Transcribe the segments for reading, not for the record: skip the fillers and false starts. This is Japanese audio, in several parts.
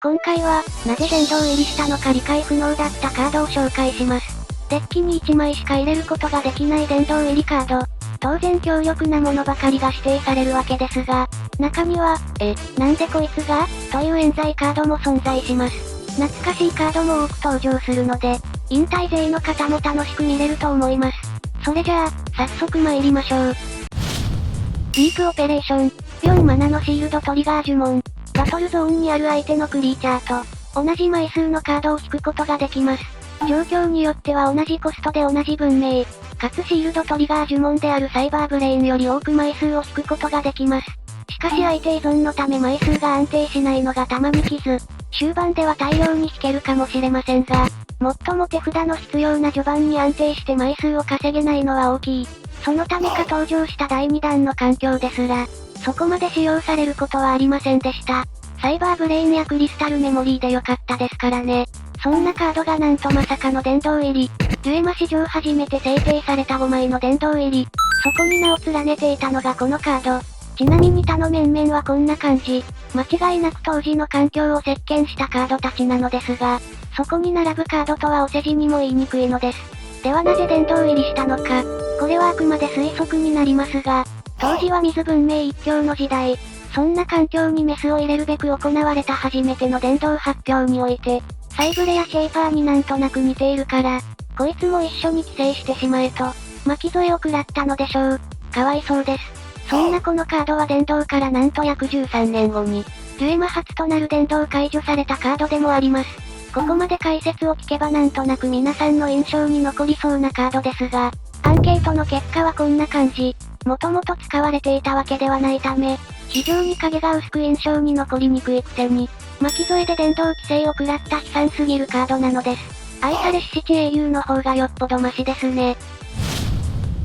今回は、なぜ殿堂入りしたのか理解不能だったカードを紹介します。デッキに1枚しか入れることができない殿堂入りカード。当然強力なものばかりが指定されるわけですが、中には、なんでこいつがという冤罪カードも存在します。懐かしいカードも多く登場するので、引退勢の方も楽しく見れると思います。それじゃあ、早速参りましょう。ディープオペレーション。4マナのシールドトリガー呪文。バトルゾーンにある相手のクリーチャーと、同じ枚数のカードを引くことができます。状況によっては同じコストで同じ文明、かつシールドトリガー呪文であるサイバーブレインより多く枚数を引くことができます。しかし相手依存のため枚数が安定しないのが玉に傷。終盤では大量に引けるかもしれませんが、最も手札の必要な序盤に安定して枚数を稼げないのは大きい。そのためか登場した第2弾の環境ですら、そこまで使用されることはありませんでした。サイバーブレインやクリスタルメモリーでよかったですからね。そんなカードがなんとまさかの殿堂入り。デュエマ史上初めて制定された5枚の殿堂入り。そこに名を連ねていたのがこのカード。ちなみに他の面々はこんな感じ。間違いなく当時の環境を席巻したカードたちなのですが、そこに並ぶカードとはお世辞にも言いにくいのです。ではなぜ殿堂入りしたのか。これはあくまで推測になりますが、当時は水文明一強の時代。そんな環境にメスを入れるべく行われた初めての殿堂発表において、サイブレやシェイパーになんとなく似ているから、こいつも一緒に寄生してしまえと、巻き添えを食らったのでしょう。かわいそうです。そんなこのカードは殿堂からなんと約13年後に、デュエマ初となる殿堂解除されたカードでもあります。ここまで解説を聞けばなんとなく皆さんの印象に残りそうなカードですが、アンケートの結果はこんな感じ。もともと使われていたわけではないため、非常に影が薄く印象に残りにくいくせに、巻き添えで殿堂規制を食らった悲惨すぎるカードなのです。愛されし七英雄の方がよっぽどマシですね。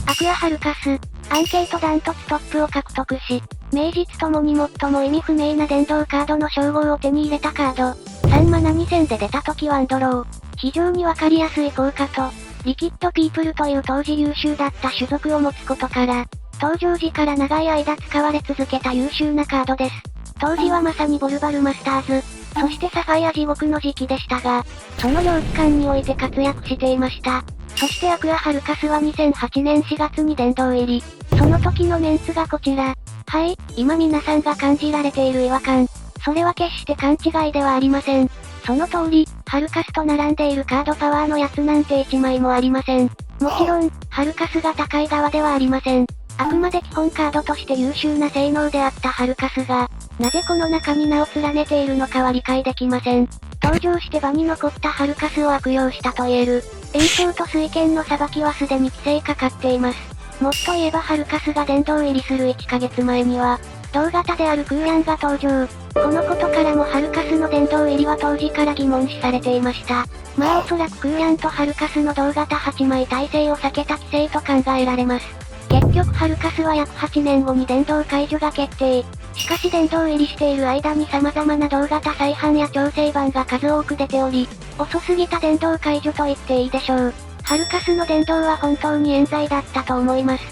アクアハルカス、アンケートダントツトップを獲得し、名実ともに最も意味不明な殿堂カードの称号を手に入れたカード。3マナ2戦で出た時ワンドロー。非常にわかりやすい効果と、リキッドピープルという当時優秀だった種族を持つことから、登場時から長い間使われ続けた優秀なカードです。当時はまさにボルバルマスターズ、そしてサファイア地獄の時期でしたが、その両期間において活躍していました。そしてアクアハルカスは2008年4月に殿堂入り。その時のメンツがこちら。はい、今皆さんが感じられている違和感。それは決して勘違いではありません。その通り、ハルカスと並んでいるカードパワーのやつなんて1枚もありません。もちろん、ハルカスが高い側ではありません。あくまで基本カードとして優秀な性能であったハルカスが、なぜこの中に名を連ねているのかは理解できません。登場して場に残ったハルカスを悪用したと言える。演奏と水剣の裁きはすでに規制かかっています。もっと言えばハルカスが殿堂入りする1ヶ月前には、同型であるクーヤンが登場。このことからもハルカスの殿堂入りは当時から疑問視されていました。まあおそらくクーヤンとハルカスの同型8枚体制を避けた規制と考えられます。結局ハルカスは約8年後に殿堂解除が決定。しかし殿堂入りしている間に様々な同型再販や調整版が数多く出ており、遅すぎた殿堂解除と言っていいでしょう。ハルカスの殿堂は本当に冤罪だったと思います。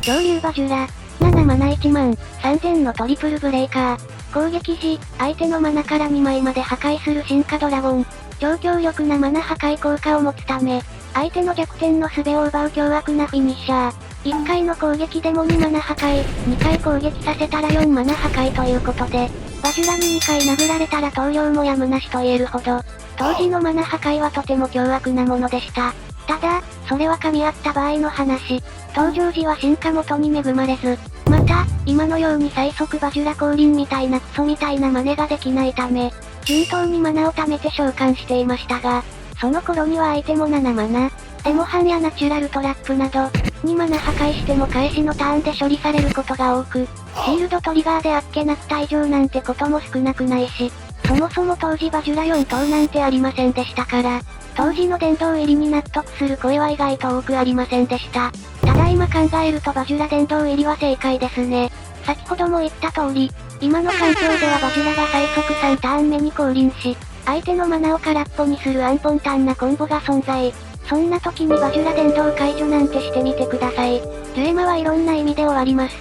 恐竜バジュラ、7マナ1万、3000のトリプルブレイカー。攻撃時、相手のマナから2枚まで破壊する進化ドラゴン。超強力なマナ破壊効果を持つため、相手の弱点の術を奪う凶悪なフィニッシャー。1回の攻撃でも2マナ破壊、2回攻撃させたら4マナ破壊ということで、バジュラに2回殴られたら投了もやむなしと言えるほど、当時のマナ破壊はとても凶悪なものでした。ただ、それは噛み合った場合の話。登場時は進化元に恵まれず、また、今のように最速バジュラ降臨みたいなクソみたいな真似ができないため、順当にマナを貯めて召喚していましたが、その頃には相手も7マナ、デモハンやナチュラルトラップなど、2マナ破壊しても返しのターンで処理されることが多く、シールドトリガーであっけなく退場なんてことも少なくないし、そもそも当時バジュラ4等なんてありませんでしたから、当時の殿堂入りに納得する声は意外と多くありませんでした。ただ今考えるとバジュラ殿堂入りは正解ですね。先ほども言った通り、今の環境ではバジュラが最速3ターン目に降臨し、相手のマナを空っぽにするアンポンタンなコンボが存在。そんな時にバジュラ殿堂解除なんてしてみてください。デュエマはいろんな意味で終わります。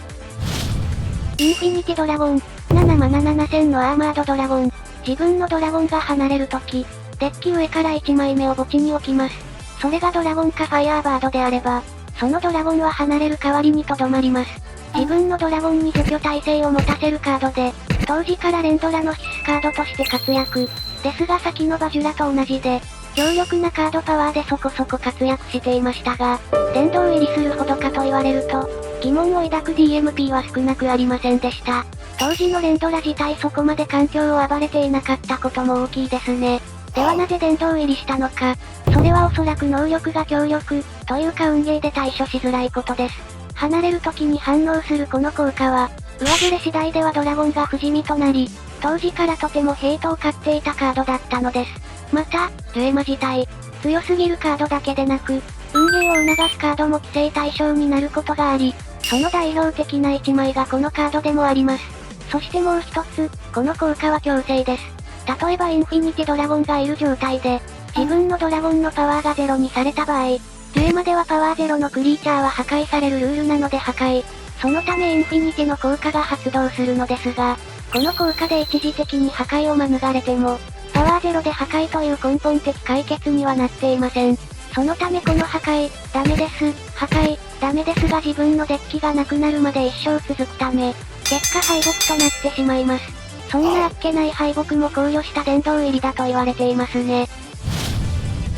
インフィニティドラゴン、7マナ7000のアーマードドラゴン。自分のドラゴンが離れるとき、デッキ上から1枚目を墓地に置きます。それがドラゴンかファイヤーバードであれば、そのドラゴンは離れる代わりにとどまります。自分のドラゴンに除去耐性を持たせるカードで、当時から連ドラの必須カードとして活躍。ですが先のバジュラと同じで、強力なカードパワーでそこそこ活躍していましたが、殿堂入りするほどかと言われると、疑問を抱く DMP は少なくありませんでした。当時の連ドラ自体そこまで環境を暴れていなかったことも大きいですね。ではなぜ殿堂入りしたのか。それはおそらく能力が強力、というか運ゲーで対処しづらいことです。離れる時に反応するこの効果は、上ずれ次第ではドラゴンが不死身となり、当時からとてもヘイトを買っていたカードだったのです。また、ジュエマ自体、強すぎるカードだけでなく、運ゲーを促すカードも規制対象になることがあり、その代表的な1枚がこのカードでもあります。そしてもう一つ、この効果は強制です。例えばインフィニティドラゴンがいる状態で、自分のドラゴンのパワーがゼロにされた場合、デュエマではパワーゼロのクリーチャーは破壊されるルールなので破壊。そのためインフィニティの効果が発動するのですが、この効果で一時的に破壊を免れても、パワーゼロで破壊という根本的解決にはなっていません。そのためこの破壊、ダメです、破壊、ダメですが自分のデッキがなくなるまで一生続くため、結果敗北となってしまいます。そんなあっけない敗北も考慮した殿堂入りだと言われていますね。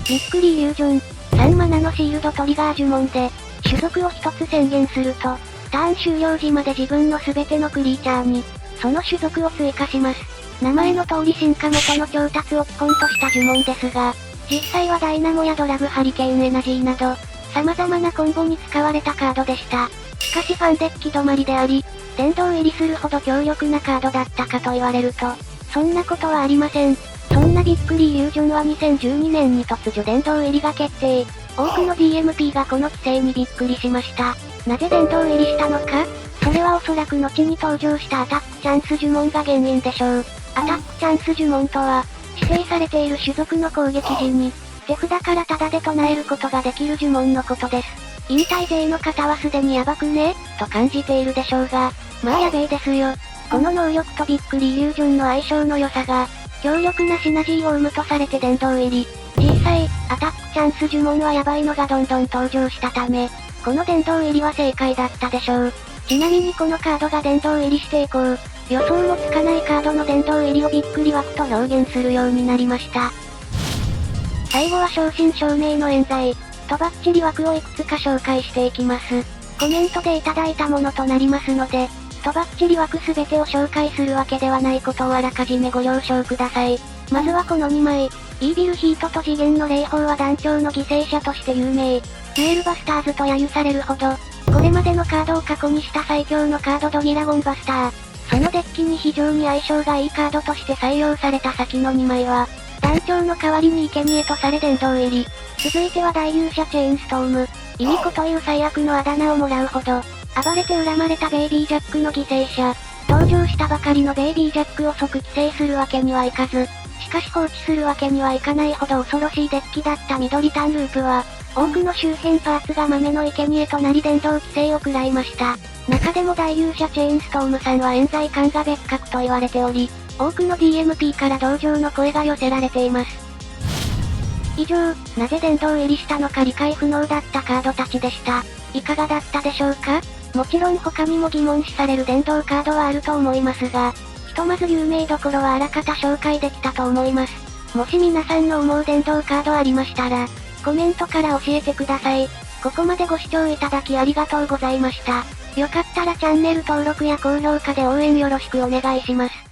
びっくりイリュージョン、3マナのシールドトリガー呪文で、種族を一つ宣言すると、ターン終了時まで自分の全てのクリーチャーに、その種族を追加します。名前の通り進化元の調達を基本とした呪文ですが、実際はダイナモやドラグハリケーンエナジーなど、様々なコンボに使われたカードでした。しかしファンデッキ止まりであり、殿堂入りするほど強力なカードだったかと言われると、そんなことはありません。そんなびっくりイリュージョンは2012年に突如殿堂入りが決定。多くの DMP がこの規制にびっくりしました。なぜ殿堂入りしたのか？それはおそらく後に登場したアタックチャンス呪文が原因でしょう。アタックチャンス呪文とは、指定されている種族の攻撃時に、手札からタダで唱えることができる呪文のことです。引退勢の方はすでにヤバくねと感じているでしょうが、まあやべえですよ。この能力とびっくりイリュージョンの相性の良さが、強力なシナジーを生むとされて殿堂入り。実際、アタックチャンス呪文はヤバいのがどんどん登場したため、この殿堂入りは正解だったでしょう。ちなみにこのカードが殿堂入りして以降、予想もつかないカードの殿堂入りをびっくり枠と表現するようになりました。最後は正真正銘の冤罪、とばっちり枠をいくつか紹介していきます。コメントでいただいたものとなりますので、とばっちり枠すべてを紹介するわけではないことをあらかじめご了承ください。まずはこの2枚、イービルヒートと次元の霊峰は団長の犠牲者として有名。デュエルバスターズと揶揄されるほど、これまでのカードを過去にした最強のカードドギラゴンバスター。そのデッキに非常に相性がいいカードとして採用された先の2枚は、団長の代わりに生贄とされ殿堂入り。続いては大勇者チェーンストーム。イミコという最悪のあだ名をもらうほど、暴れて恨まれたベイビージャックの犠牲者。登場したばかりのベイビージャックを即規制するわけにはいかず、しかし放置するわけにはいかないほど恐ろしいデッキだった緑タンループは、多くの周辺パーツが豆の生贄となり殿堂規制を食らいました。中でも大勇者チェーンストームさんは冤罪感が別格と言われており、多くの DMP から同情の声が寄せられています。以上、なぜ殿堂入りしたのか理解不能だったカードたちでした。いかがだったでしょうか？もちろん他にも疑問視される殿堂カードはあると思いますが、ひとまず有名どころはあらかた紹介できたと思います。もし皆さんの思う殿堂カードありましたら、コメントから教えてください。ここまでご視聴いただきありがとうございました。よかったらチャンネル登録や高評価で応援よろしくお願いします。